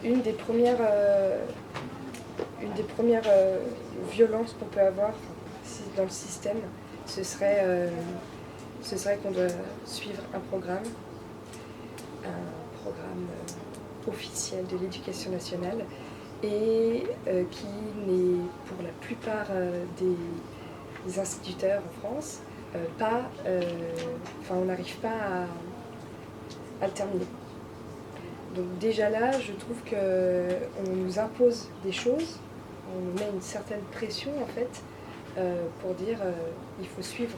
Une des premières violences qu'on peut avoir dans le système, ce serait qu'on doit suivre un programme officiel de l'éducation nationale et qui n'est pour la plupart des instituteurs en France on n'arrive pas à le terminer. Donc déjà là, je trouve qu'on nous impose des choses, on nous met une certaine pression en fait pour dire il faut suivre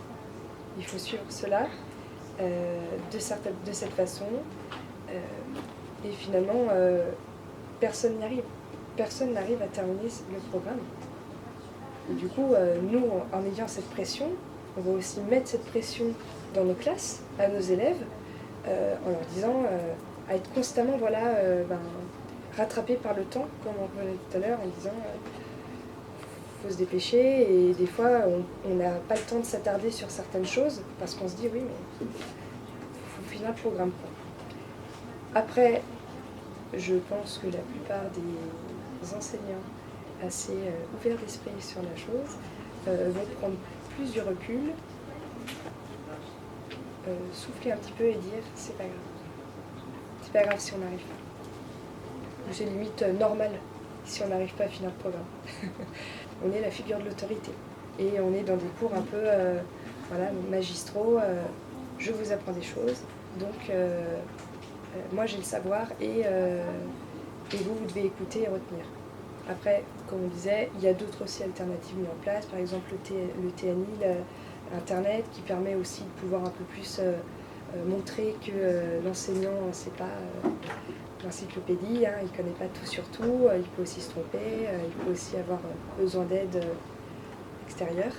cela de cette façon et finalement personne n'y arrive. Personne n'arrive à terminer le programme. Et du coup, nous, en ayant cette pression, on va aussi mettre cette pression dans nos classes, à nos élèves, en leur disant à être constamment rattrapés par le temps, comme on revenait tout à l'heure, en disant faut se dépêcher, et des fois on n'a pas le temps de s'attarder sur certaines choses, parce qu'on se dit oui, mais il faut finir le programme. Après, je pense que la plupart des enseignants assez ouverts d'esprit sur la chose vont prendre plus du recul, souffler un petit peu et dire c'est pas grave. C'est pas grave si on n'arrive pas. C'est limite normal si on n'arrive pas à finir le programme. On est la figure de l'autorité. Et on est dans des cours un peu magistraux. Je vous apprends des choses. Donc moi j'ai le savoir et vous devez écouter et retenir. Après, comme on disait, il y a d'autres aussi alternatives mises en place. Par exemple le TNI, Internet, qui permet aussi de pouvoir un peu plus montrer que l'enseignant, c'est pas l'encyclopédie, il ne connaît pas tout sur tout, il peut aussi se tromper, il peut aussi avoir besoin d'aide extérieure.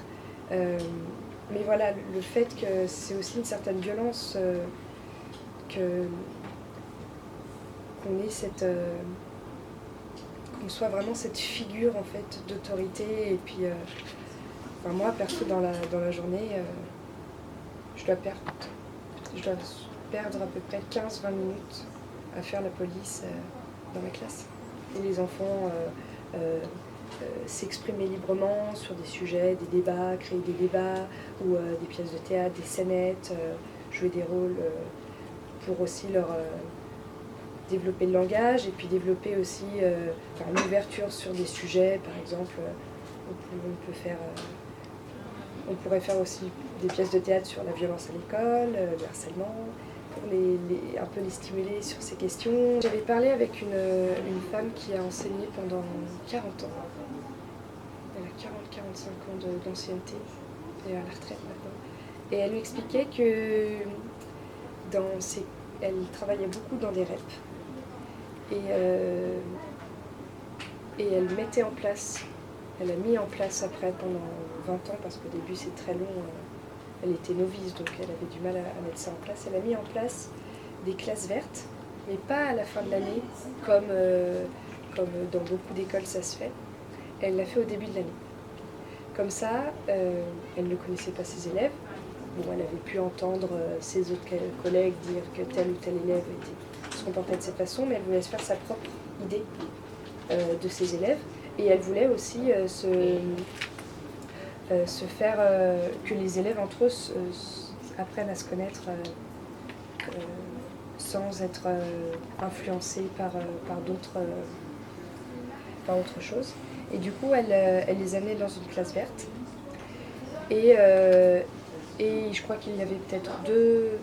Mais voilà, le fait que c'est aussi une certaine violence qu'on ait qu'on soit vraiment cette figure en fait d'autorité. Et puis moi perso dans la journée, je dois perdre à peu près 15-20 minutes à faire la police dans ma classe. Et les enfants s'exprimer librement sur des sujets, des débats, créer des débats ou des pièces de théâtre, des scénettes, jouer des rôles pour aussi leur développer le langage et puis développer aussi l'ouverture sur des sujets. Par exemple, on pourrait faire aussi des pièces de théâtre sur la violence à l'école, le harcèlement, pour un peu les stimuler sur ces questions. J'avais parlé avec une femme qui a enseigné pendant 40 ans. Elle a 40-45 ans d'ancienneté, elle est à la retraite maintenant. Et elle m'expliquait que elle travaillait beaucoup dans des REP. Et elle mettait en place, elle a mis en place après pendant 20 ans, parce qu'au début c'est très long, elle était novice donc elle avait du mal à mettre ça en place. Elle a mis en place des classes vertes, mais pas à la fin de l'année, comme dans beaucoup d'écoles ça se fait. Elle l'a fait au début de l'année. Comme ça, elle ne connaissait pas ses élèves. Bon, elle avait pu entendre ses autres collègues dire que tel ou tel élève se comportait de cette façon, mais elle voulait se faire sa propre idée de ses élèves. Et elle voulait aussi se faire que les élèves entre eux apprennent à se connaître sans être influencés par autre chose. Et du coup, elle les amenait dans une classe verte. Et je crois qu'il y avait peut-être deux,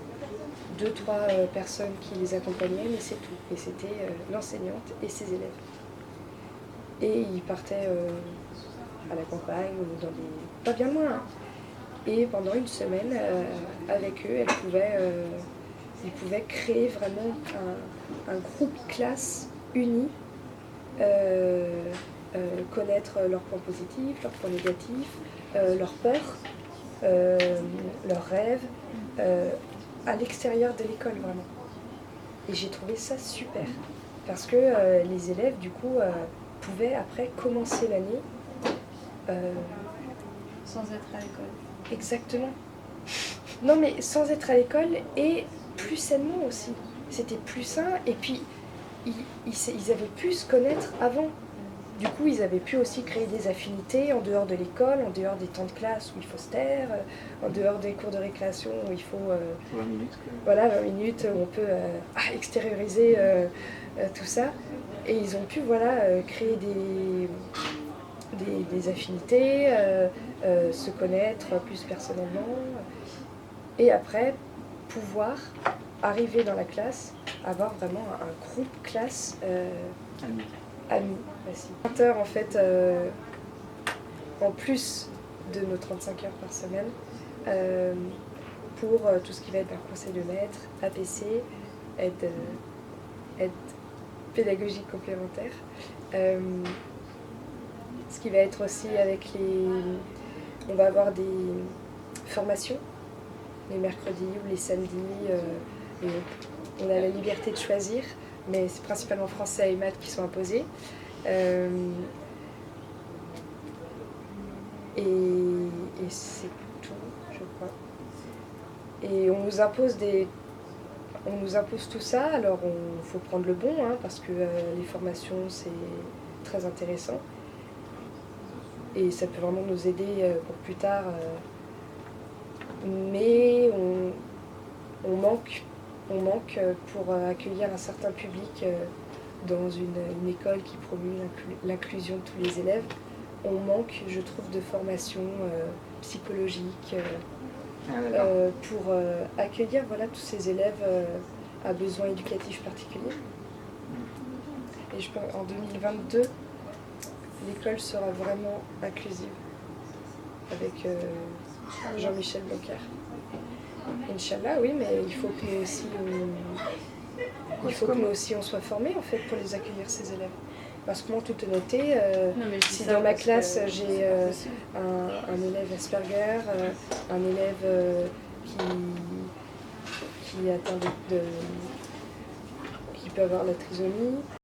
trois personnes qui les accompagnaient, mais c'est tout. Et c'était l'enseignante et ses élèves. Et ils partaient à la campagne ou pas bien loin. Et pendant une semaine, avec eux, ils pouvaient créer vraiment un groupe classe uni, connaître leurs points positifs, leurs points négatifs, leurs peurs, leurs rêves, à l'extérieur de l'école vraiment. Et j'ai trouvé ça super, parce que les élèves du coup pouvaient après commencer l'année sans être à l'école. Exactement. Non mais sans être à l'école et plus sainement aussi. C'était plus sain et puis ils avaient pu se connaître avant. Du coup, ils avaient pu aussi créer des affinités en dehors de l'école, en dehors des temps de classe où il faut se taire, en dehors des cours de récréation où il faut 20 minutes. voilà, 20 minutes où on peut extérioriser tout ça. Et ils ont pu créer des affinités, se connaître plus personnellement. Et après, pouvoir arriver dans la classe, avoir vraiment un groupe classe amis aussi. 20 heures en fait, en plus de nos 35 heures par semaine, pour tout ce qui va être un conseil de maître, APC, aide pédagogique complémentaire. Ce qui va être aussi avec on va avoir des formations les mercredis ou les samedis. Et on a la liberté de choisir, mais c'est principalement français et maths qui sont imposés. Et c'est tout, je crois. Et on nous impose tout ça, alors il faut prendre le bon, hein, parce que les formations, c'est très intéressant. Et ça peut vraiment nous aider pour plus tard. Mais on manque pour accueillir un certain public dans une école qui promue l'inclusion de tous les élèves. On manque, je trouve, de formation psychologique pour accueillir tous ces élèves à besoins éducatifs particuliers. Et je pense qu'en 2022, l'école sera vraiment inclusive avec Jean-Michel Blanquer. Inch'Allah, oui, mais il faut que nous aussi on soit formés en fait pour les accueillir, ces élèves. Parce que moi, en toute honnêteté, si dans ma classe j'ai un élève Asperger, un élève qui atteint qui peut avoir la trisomie,